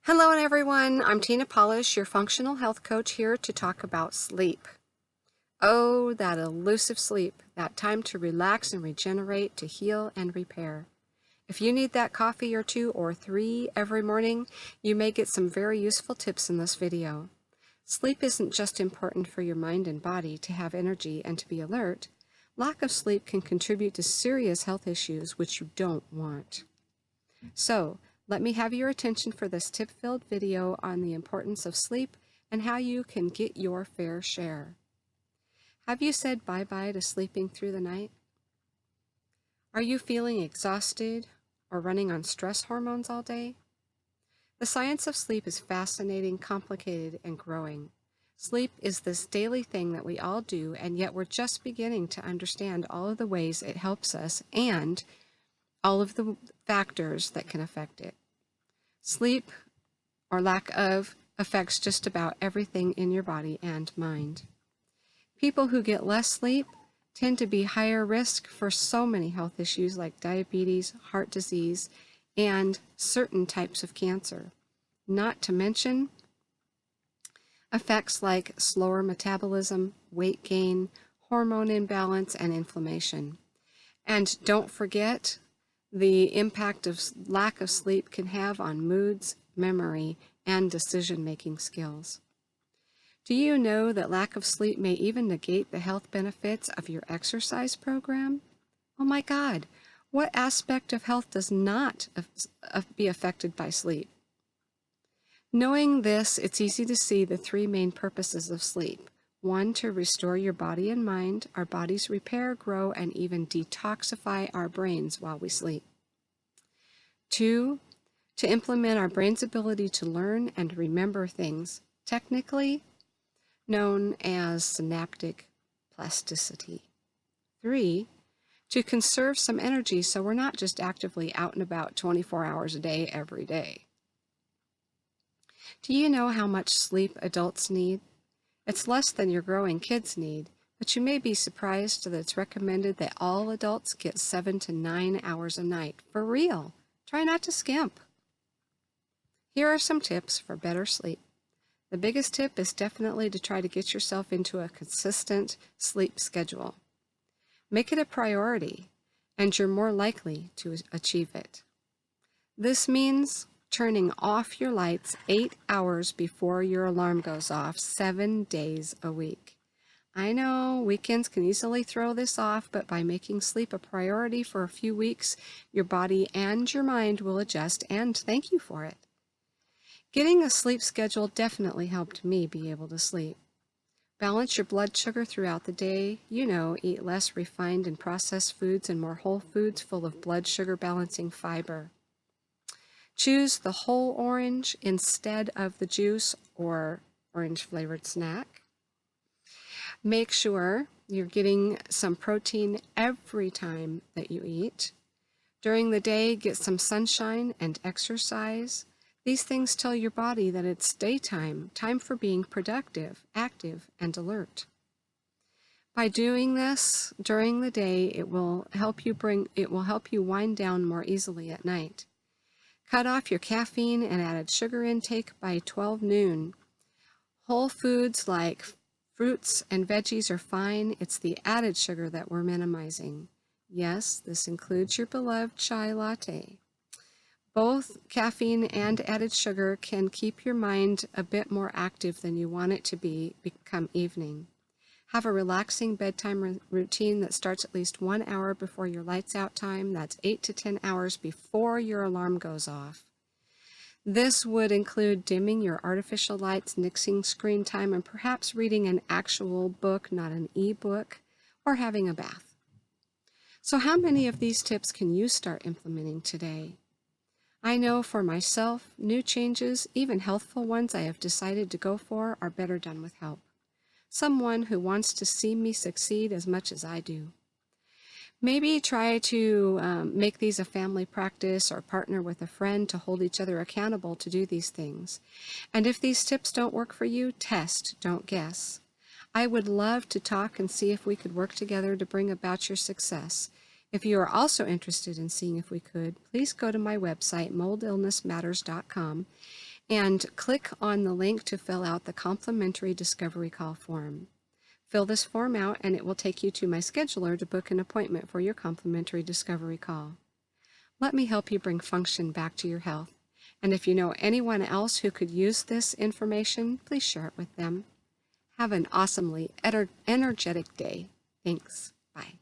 Hello everyone, I'm Tina Polish, your functional health coach here to talk about sleep. Oh, that elusive sleep, that time to relax and regenerate, to heal and repair. If you need that coffee or two or three every morning, you may get some very useful tips in this video. Sleep isn't just important for your mind and body to have energy and to be alert. Lack of sleep can contribute to serious health issues which you don't want. So, let me have your attention for this tip-filled video on the importance of sleep and how you can get your fair share. Have you said bye-bye to sleeping through the night? Are you feeling exhausted or running on stress hormones all day? The science of sleep is fascinating, complicated, and growing. Sleep is this daily thing that we all do, and yet we're just beginning to understand all of the ways it helps us and all of the factors that can affect it. Sleep, or lack of, affects just about everything in your body and mind. People who get less sleep tend to be higher risk for so many health issues like diabetes, heart disease, and certain types of cancer. Not to mention effects like slower metabolism, weight gain, hormone imbalance, and inflammation. And don't forget the impact of lack of sleep can have on moods, memory, and decision-making skills. Do you know that lack of sleep may even negate the health benefits of your exercise program? Oh my God, what aspect of health does not be affected by sleep? Knowing this, it's easy to see the three main purposes of sleep. 1, to restore your body and mind. Our bodies repair, grow, and even detoxify our brains while we sleep. 2, to implement our brain's ability to learn and remember things, technically known as synaptic plasticity. 3, to conserve some energy so we're not just actively out and about 24 hours a day every day. Do you know how much sleep adults need? It's less than your growing kids need, but you may be surprised that it's recommended that all adults get 7 to 9 hours a night. For real, try not to skimp. Here are some tips for better sleep. The biggest tip is definitely to try to get yourself into a consistent sleep schedule. Make it a priority, and you're more likely to achieve it. This means turning off your lights 8 hours before your alarm goes off 7 days a week. I know weekends can easily throw this off, but by making sleep a priority for a few weeks, your body and your mind will adjust, and thank you for it. Getting a sleep schedule definitely helped me be able to sleep. Balance your blood sugar throughout the day. Eat less refined and processed foods and more whole foods full of blood sugar balancing fiber. Choose the whole orange instead of the juice or orange-flavored snack. Make sure you're getting some protein every time that you eat. During the day, get some sunshine and exercise. These things tell your body that it's daytime, time for being productive, active, and alert. By doing this during the day, it will help you wind down more easily at night. Cut off your caffeine and added sugar intake by 12 noon. Whole foods like fruits and veggies are fine. It's the added sugar that we're minimizing. Yes, this includes your beloved chai latte. Both caffeine and added sugar can keep your mind a bit more active than you want it to become evening. Have a relaxing bedtime routine that starts at least 1 hour before your lights out time. That's 8 to 10 hours before your alarm goes off. This would include dimming your artificial lights, nixing screen time, and perhaps reading an actual book, not an e-book, or having a bath. So how many of these tips can you start implementing today? I know for myself, new changes, even healthful ones I have decided to go for, are better done with help. Someone who wants to see me succeed as much as I do. Maybe try to make these a family practice or partner with a friend to hold each other accountable to do these things. And if these tips don't work for you, test, don't guess. I would love to talk and see if we could work together to bring about your success. If you are also interested in seeing if we could, please go to my website, moldillnessmatters.com, and click on the link to fill out the complimentary discovery call form. Fill this form out and it will take you to my scheduler to book an appointment for your complimentary discovery call. Let me help you bring function back to your health. And if you know anyone else who could use this information, please share it with them. Have an awesomely energetic day. Thanks. Bye.